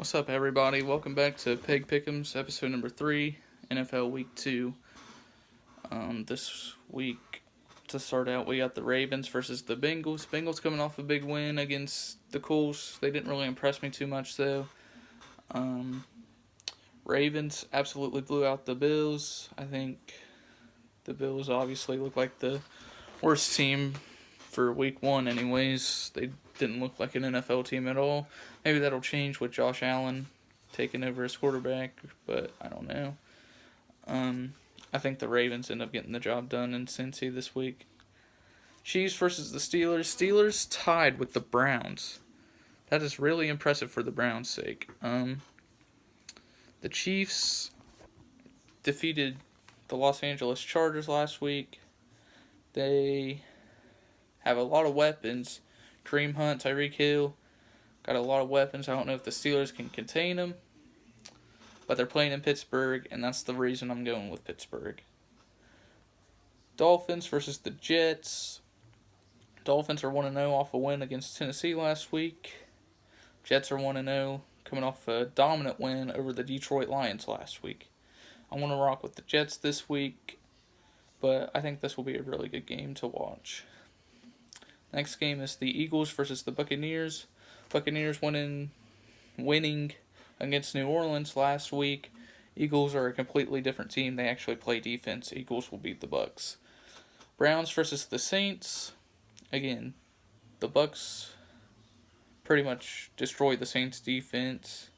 What's up, everybody? Welcome back to Pegg Pick'ems, episode number 3, NFL Week 2. This week, to start out, we got the Ravens versus the Bengals. Bengals coming off a big win against the Colts. They didn't really impress me too much, though. Ravens absolutely blew out the Bills. I think the Bills obviously look like the worst team for Week 1 anyways. They didn't look like an NFL team at all. Maybe that'll change with Josh Allen taking over as quarterback, but I don't know. I think the Ravens end up getting the job done in Cincy this week. Chiefs versus the Steelers. Steelers tied with the Browns. That is really impressive for the Browns' sake. The Chiefs defeated the Los Angeles Chargers last week. They have a lot of weapons. Kareem Hunt, Tyreek Hill, got a lot of weapons. I don't know if the Steelers can contain them, but they're playing in Pittsburgh, and that's the reason I'm going with Pittsburgh. Dolphins versus the Jets. Dolphins are 1-0 off a win against Tennessee last week. Jets are 1-0 coming off a dominant win over the Detroit Lions last week. I want to rock with the Jets this week, but I think this will be a really good game to watch. Next game is the Eagles versus the Buccaneers. Buccaneers winning against New Orleans last week. Eagles are a completely different team. They actually play defense. Eagles will beat the Bucs. Browns versus the Saints. Again, the Bucs pretty much destroyed the Saints defense.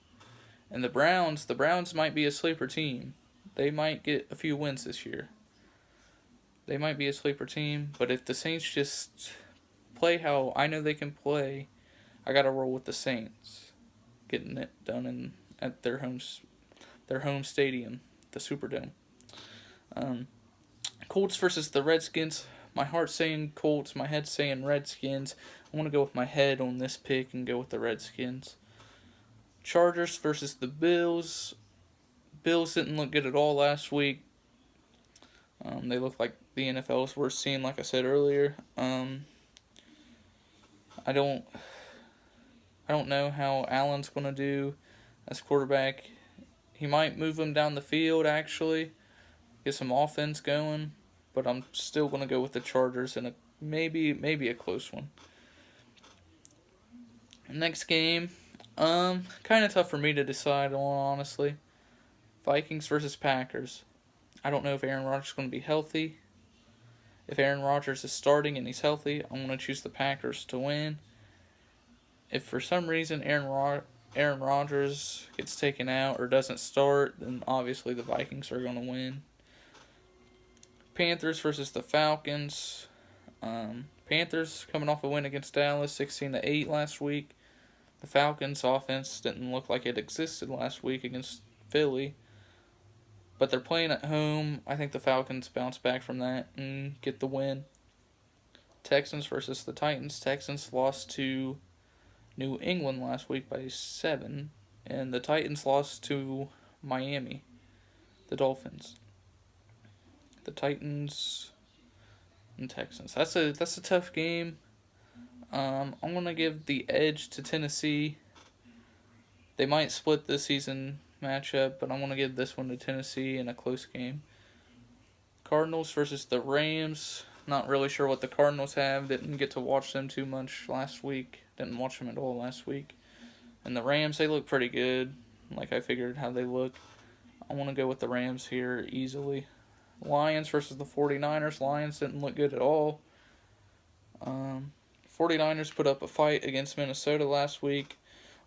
And the Browns might be a sleeper team. They might get a few wins this year. They might be a sleeper team, but if the Saints just play how I know they can play, I gotta roll with the Saints, getting it done at their home stadium, the Superdome. Colts versus the Redskins. My heart's saying Colts, my head's saying Redskins. I want to go with my head on this pick and go with the Redskins. Chargers versus the Bills. Bills didn't look good at all last week. They look like the NFL's worst team, like I said earlier. I don't know how Allen's going to do as quarterback. He might move him down the field, actually, get some offense going, but I'm still going to go with the Chargers in maybe a close one. Next game, kind of tough for me to decide on, honestly. Vikings versus Packers. I don't know if Aaron Rodgers is going to be healthy. If Aaron Rodgers is starting and he's healthy, I'm going to choose the Packers to win. If for some reason Aaron Rodgers gets taken out or doesn't start, then obviously the Vikings are going to win. Panthers versus the Falcons. Panthers coming off a win against Dallas, 16-8 last week. The Falcons' offense didn't look like it existed last week against Philly. But they're playing at home. I think the Falcons bounce back from that and get the win. Texans versus the Titans. Texans lost to New England last week by 7. And the Titans lost to Miami, the Dolphins. The Titans and Texans. That's a tough game. I'm going to give the edge to Tennessee. They might split this season matchup, but I'm going to give this one to Tennessee in a close game. Cardinals versus the Rams. Not really sure what the Cardinals have. Didn't get to watch them too much last week. Didn't watch them at all last week. And the Rams, they look pretty good. Like I figured how they look. I want to go with the Rams here easily. Lions versus the 49ers. Lions didn't look good at all. 49ers put up a fight against Minnesota last week.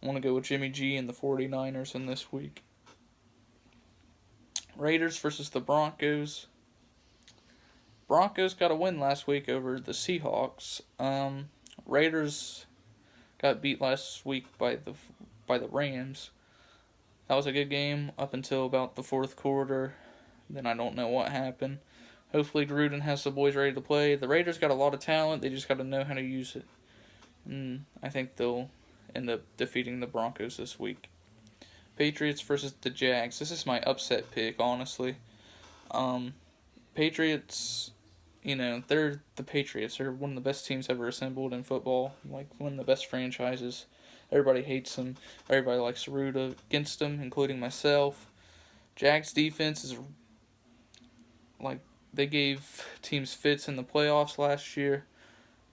I want to go with Jimmy G and the 49ers in this week. Raiders versus the Broncos. Broncos got a win last week over the Seahawks. Raiders got beat last week by the Rams. That was a good game up until about the fourth quarter. Then I don't know what happened. Hopefully Gruden has the boys ready to play. The Raiders got a lot of talent. They just got to know how to use it. And I think they'll end up defeating the Broncos this week. Patriots versus the Jags. This is my upset pick, honestly. Patriots, they're the Patriots. They're one of the best teams ever assembled in football. Like, one of the best franchises Everybody hates him. Everybody likes to root against him, including myself. Jags defense is like they gave teams fits in the playoffs last year.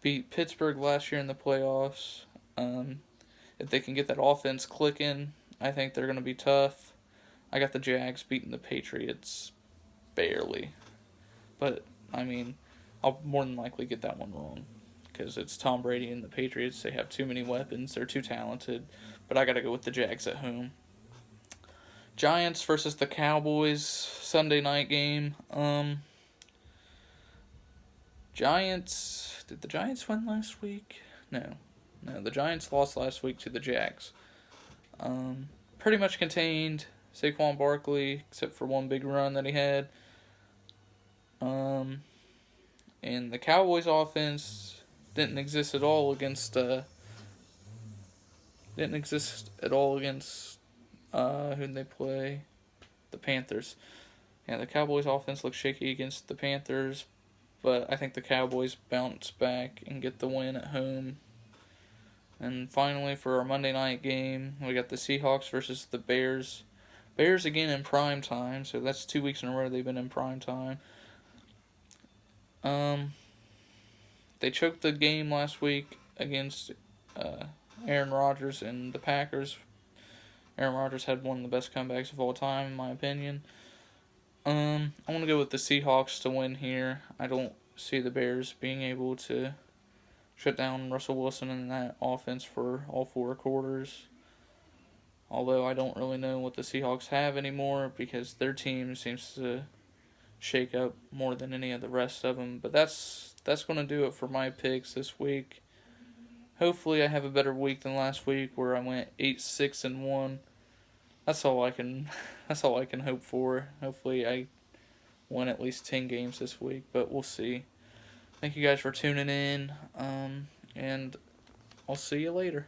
Beat Pittsburgh last year in the playoffs. If they can get that offense clicking, I think they're going to be tough. I got the Jags beating the Patriots barely. But, I mean, I'll more than likely get that one wrong. Because it's Tom Brady and the Patriots. They have too many weapons. They're too talented. But I got to go with the Jags at home. Giants versus the Cowboys. Sunday night game. Giants. Did the Giants win last week? No, the Giants lost last week to the Jags. Pretty much contained Saquon Barkley, except for one big run that he had. And the Cowboys offense didn't exist at all against who did they play? The Panthers. Yeah, the Cowboys offense looked shaky against the Panthers, but I think the Cowboys bounce back and get the win at home. And finally, for our Monday night game, we got the Seahawks versus the Bears. Bears again in prime time, so that's 2 weeks in a row they've been in prime time. They choked the game last week against Aaron Rodgers and the Packers. Aaron Rodgers had one of the best comebacks of all time, in my opinion. I'm going to go with the Seahawks to win here. I don't see the Bears being able to shut down Russell Wilson in that offense for all 4 quarters. Although I don't really know what the Seahawks have anymore because their team seems to shake up more than any of the rest of them. But that's going to do it for my picks this week. Hopefully I have a better week than last week where I went 8-6-1. That's all I can hope for. Hopefully I win at least 10 games this week, but we'll see. Thank you guys for tuning in, and I'll see you later.